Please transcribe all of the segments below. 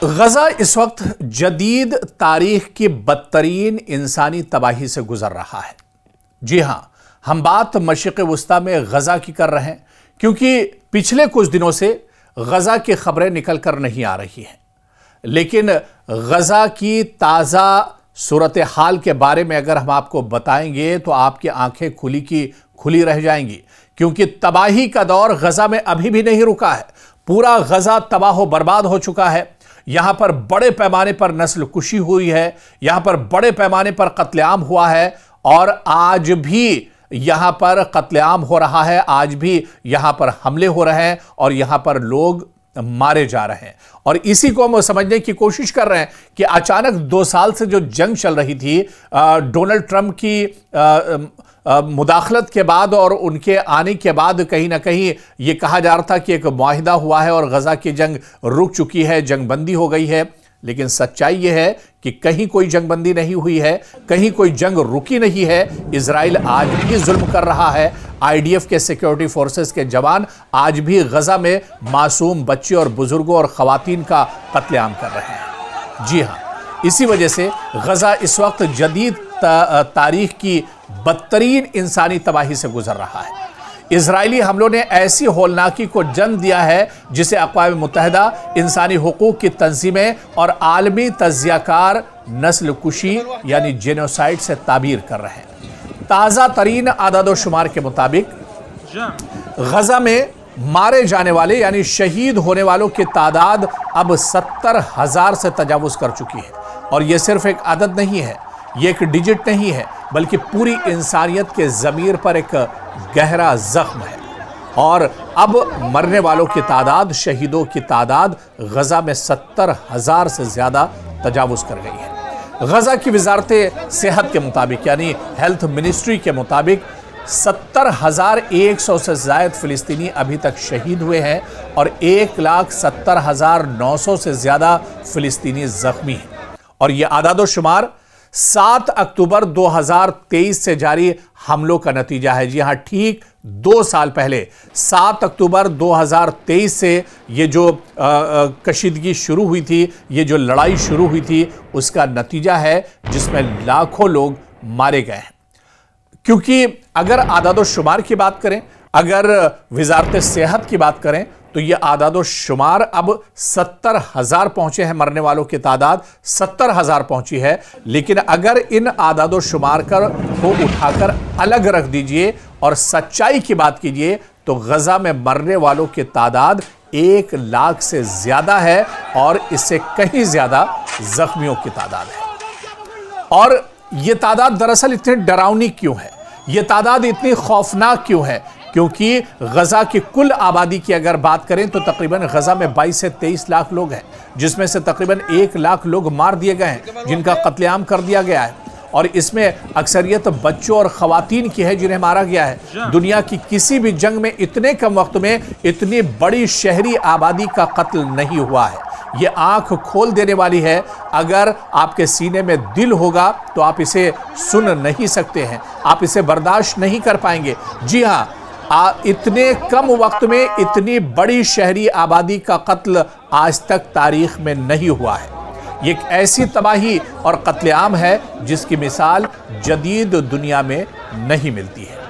गजा इस वक्त जदीद तारीख की बदतरीन इंसानी तबाही से गुजर रहा है। जी हां, हम बात मशरिक़ वुस्ता में गजा की कर रहे हैं क्योंकि पिछले कुछ दिनों से गजा की खबरें निकल कर नहीं आ रही हैं, लेकिन गजा की ताज़ा सूरत हाल के बारे में अगर हम आपको बताएंगे तो आपकी आंखें खुली की खुली रह जाएंगी, क्योंकि तबाही का दौर गजा में अभी भी नहीं रुका है। पूरा गजा तबाह बर्बाद हो चुका है। यहां पर बड़े पैमाने पर नस्ल कुशी हुई है, यहां पर बड़े पैमाने पर कत्लेआम हुआ है और आज भी यहां पर कत्लेआम हो रहा है, आज भी यहां पर हमले हो रहे हैं और यहां पर लोग मारे जा रहे हैं। और इसी को हम समझने की कोशिश कर रहे हैं कि अचानक 2 साल से जो जंग चल रही थी डोनाल्ड ट्रंप की मुदाखलत के बाद और उनके आने के बाद कहीं ना कहीं ये कहा जा रहा था कि एक मुआहिदा हुआ है और गजा की जंग रुक चुकी है, जंगबंदी हो गई है। लेकिन सच्चाई यह है कि कहीं कोई जंगबंदी नहीं हुई है, कहीं कोई जंग रुकी नहीं है। इजराइल आज भी जुल्म कर रहा है। आईडीएफ के सिक्योरिटी फोर्सेस के जवान आज भी गजा में मासूम बच्चे और बुजुर्गों और खवातीन का कत्लेआम कर रहे हैं। जी हां, इसी वजह से गजा इस वक्त जदीद तारीख की बदतरीन इंसानी तबाही से गुजर रहा है। इजरायली हमलों ने ऐसी होलनाकी को जन्म दिया है जिसे अक़वाम मुत्तहिदा, इंसानी हुकूक की तंजीमें और आलमी तज्जियाकार नस्ल कुशी यानी जेनोसाइड से ताबीर कर रहे हैं। ताज़ा तरीन आदादोशुमार के मुताबिक गजा में मारे जाने वाले यानी शहीद होने वालों की तादाद अब 70,000 से तजावुज़ कर चुकी है। और यह सिर्फ एक आदद नहीं है, यह एक डिजिट नहीं है, बल्कि पूरी इंसानियत के ज़मीर पर एक गहरा जख्म है। और अब मरने वालों की तादाद, शहीदों की तादाद गजा में 70,000 से ज़्यादा तजावुज़ कर गई है। गजा की वजारत सेहत के मुताबिक यानी हेल्थ मिनिस्ट्री के मुताबिक 70,100 से ज़ायद फ़िलिस्तीनी अभी तक शहीद हुए हैं और 1,70,900 से ज़्यादा फ़िलिस्तीनी ज़ख्मी हैं। और ये आदादोशुमार 7 अक्टूबर 2023 से जारी हमलों का नतीजा है। जी हां, ठीक 2 साल पहले 7 अक्टूबर 2023 से ये जो कशीदगी शुरू हुई थी, ये जो लड़ाई शुरू हुई थी, उसका नतीजा है जिसमें लाखों लोग मारे गए हैं। क्योंकि अगर आदादोशुमार की बात करें, अगर वजारत सेहत की बात करें, तो ये आदादोशुमार अब 70,000 पहुंचे हैं। मरने वालों की तादाद 70,000 पहुंची है। लेकिन अगर इन आदादोशुमार को उठाकर अलग रख दीजिए और सच्चाई की बात कीजिए तो गजा में मरने वालों की तादाद 1 लाख से ज्यादा है और इससे कहीं ज्यादा जख्मियों की तादाद है। और यह तादाद दरअसल इतनी डरावनी क्यों है, यह तादाद इतनी खौफनाक क्यों है? क्योंकि गजा की कुल आबादी की अगर बात करें तो तकरीबन गजा में 22 से 23 लाख लोग हैं, जिसमें से तकरीबन 1 लाख लोग मार दिए गए हैं, जिनका कत्लेआम कर दिया गया है। और इसमें अक्सरियत बच्चों और खवातीन की है जिन्हें मारा गया है। दुनिया की किसी भी जंग में इतने कम वक्त में इतनी बड़ी शहरी आबादी का कत्ल नहीं हुआ है। ये आंख खोल देने वाली है। अगर आपके सीने में दिल होगा तो आप इसे सुन नहीं सकते हैं, आप इसे बर्दाश्त नहीं कर पाएंगे। जी हाँ, इतने कम वक्त में इतनी बड़ी शहरी आबादी का कत्ल आज तक तारीख में नहीं हुआ है। ये एक ऐसी तबाही और कत्लेआम है जिसकी मिसाल जदीद दुनिया में नहीं मिलती है।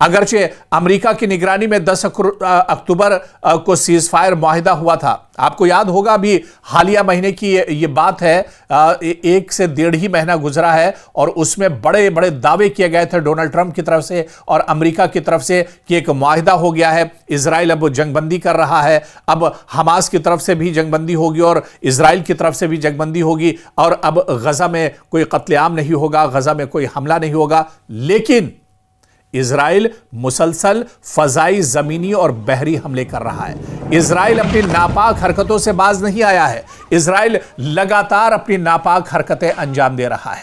अगरचे अमेरिका की निगरानी में 10 अक्टूबर को सीज़फायर मुआहिदा हुआ था। आपको याद होगा, अभी हालिया महीने की ये बात है, 1 से 1.5 ही महीना गुजरा है और उसमें बड़े बड़े दावे किए गए थे डोनाल्ड ट्रंप की तरफ से और अमेरिका की तरफ से कि एक मुआहिदा हो गया है, इजराइल अब जंगबंदी कर रहा है, अब हमास की तरफ से भी जंगबंदी होगी और इजराइल की तरफ से भी जंगबंदी होगी और अब गजा में कोई कत्लेआम नहीं होगा, गजा में कोई हमला नहीं होगा। लेकिन इजराइल मुसलसल फजाई, जमीनी और बहरी हमले कर रहा है। इजराइल अपनी नापाक हरकतों से बाज नहीं आया है। इजराइल लगातार अपनी नापाक हरकतें अंजाम दे रहा है।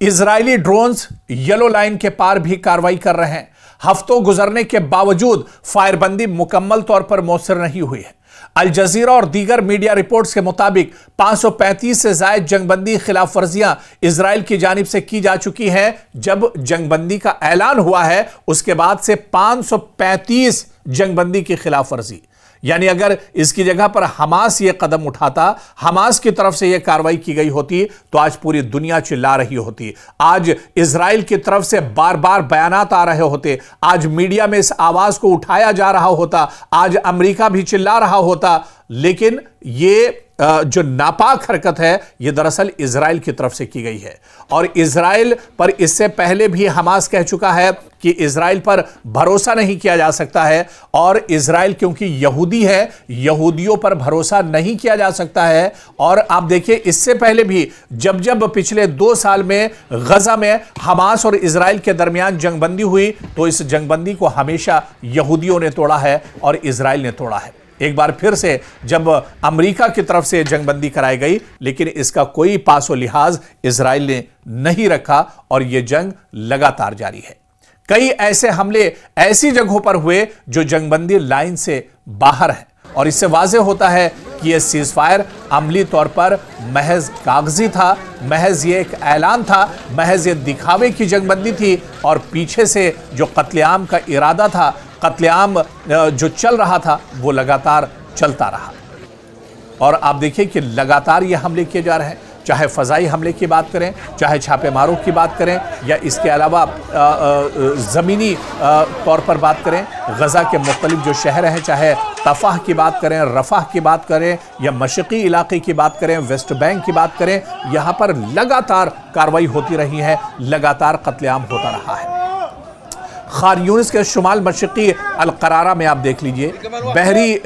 इजरायली ड्रोन्स येलो लाइन के पार भी कार्रवाई कर रहे हैं। हफ्तों गुजरने के बावजूद फायरबंदी मुकम्मल तौर पर मौसर नहीं हुई है। अल जजीरा और दीगर मीडिया रिपोर्ट्स के मुताबिक 535 से ज्यादा जंगबंदी खिलाफ वर्जियां इजराइल की जानिब से की जा चुकी हैं। जब जंगबंदी का ऐलान हुआ है उसके बाद से 535 जंगबंदी की खिलाफ वर्जी, यानी अगर इसकी जगह पर हमास यह कदम उठाता, हमास की तरफ से यह कार्रवाई की गई होती, तो आज पूरी दुनिया चिल्ला रही होती। आज इजराइल की तरफ से बार बार बयानात आ रहे होते, आज मीडिया में इस आवाज को उठाया जा रहा होता, आज अमेरिका भी चिल्ला रहा होता। लेकिन ये जो नापाक हरकत है, यह दरअसल इजराइल की तरफ से की गई है। और इजराइल पर इससे पहले भी हमास कह चुका है कि इजराइल पर भरोसा नहीं किया जा सकता है, और इजराइल क्योंकि यहूदी है, यहूदियों पर भरोसा नहीं किया जा सकता है। और आप देखिए, इससे पहले भी जब जब पिछले 2 साल में गजा में हमास और इजराइल के दरमियान जंगबंदी हुई, तो इस जंगबंदी को हमेशा यहूदियों ने तोड़ा है और इजराइल ने तोड़ा है। एक बार फिर से जब अमेरिका की तरफ से जंगबंदी कराई गई, लेकिन इसका कोई पासो लिहाज इजराइल ने नहीं रखा और यह जंग लगातार जारी है। कई ऐसे हमले ऐसी जगहों पर हुए जो जंगबंदी लाइन से बाहर है, और इससे वाज़ेह होता है कि यह सीज़फायर अमली तौर पर महज कागजी था, महज ये एक ऐलान था, महज ये दिखावे की जंगबंदी थी, और पीछे से जो कत्लेआम का इरादा था, कत्लेआम जो चल रहा था, वो लगातार चलता रहा। और आप देखिए कि लगातार ये हमले किए जा रहे हैं, चाहे फ़ज़ाई हमले की बात करें, चाहे छापेमारों की बात करें, या इसके अलावा ज़मीनी तौर पर बात करें। गज़ा के मुख्तलिफ जो शहर हैं, चाहे तफ़ाह की बात करें, रफ़ाह की बात करें, या मशक़ी इलाके की बात करें, वेस्ट बैंक की बात करें, यहाँ पर लगातार कार्रवाई होती रही है, लगातार कत्लेआम होता रहा है। खान यूनिस के शुमाल मशरक़ी अल-क़रारा में आप देख लीजिए, बहरी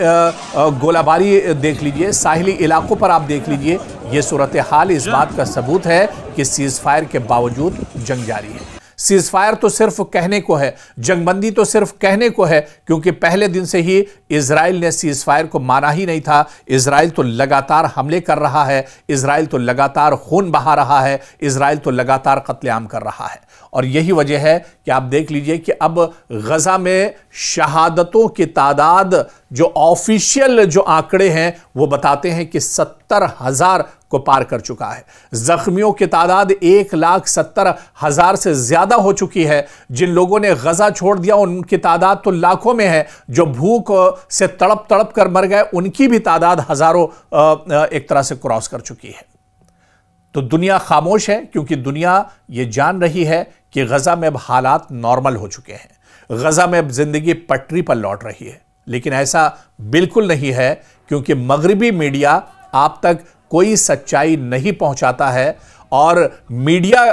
गोलाबारी देख लीजिए, साहिली इलाकों पर आप देख लीजिए। ये सूरत हाल इस बात का सबूत है कि सीज़फायर के बावजूद जंग जारी है। सीज़फायर तो सिर्फ कहने को है, जंगबंदी तो सिर्फ कहने को है, क्योंकि पहले दिन से ही इजराइल ने सीज़फायर को माना ही नहीं था। इजराइल तो लगातार हमले कर रहा है, इजराइल तो लगातार खून बहा रहा है, इजराइल तो लगातार कत्लेआम कर रहा है। और यही वजह है कि आप देख लीजिए कि अब गजा में शहादतों की तादाद, जो ऑफिशियल जो आंकड़े हैं, वो बताते हैं कि 70,000 को पार कर चुका है। जख्मियों की तादाद 1,70,000 से ज्यादा हो चुकी है। जिन लोगों ने गजा छोड़ दिया, उनकी तादाद तो लाखों में है। जो भूख से तड़प तड़प कर मर गए, उनकी भी तादाद हजारों एक तरह से क्रॉस कर चुकी है। तो दुनिया खामोश है, क्योंकि दुनिया ये जान रही है कि गजा में अब हालात नॉर्मल हो चुके हैं, गजा में अब जिंदगी पटरी पर लौट रही है। लेकिन ऐसा बिल्कुल नहीं है, क्योंकि मगरिबी मीडिया आप तक कोई सच्चाई नहीं पहुंचाता है, और मीडिया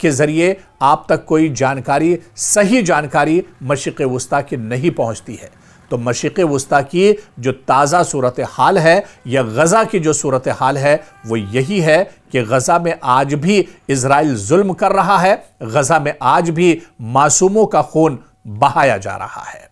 के जरिए आप तक कोई जानकारी, सही जानकारी मशरिक़ वुस्ता की नहीं पहुंचती है। तो मशरिक़ वुस्ता की जो ताज़ा सूरत हाल है, या गज़ा की जो सूरत हाल है, वो यही है कि गज़ा में आज भी इजराइल जुल्म कर रहा है, गज़ा में आज भी मासूमों का खून बहाया जा रहा है।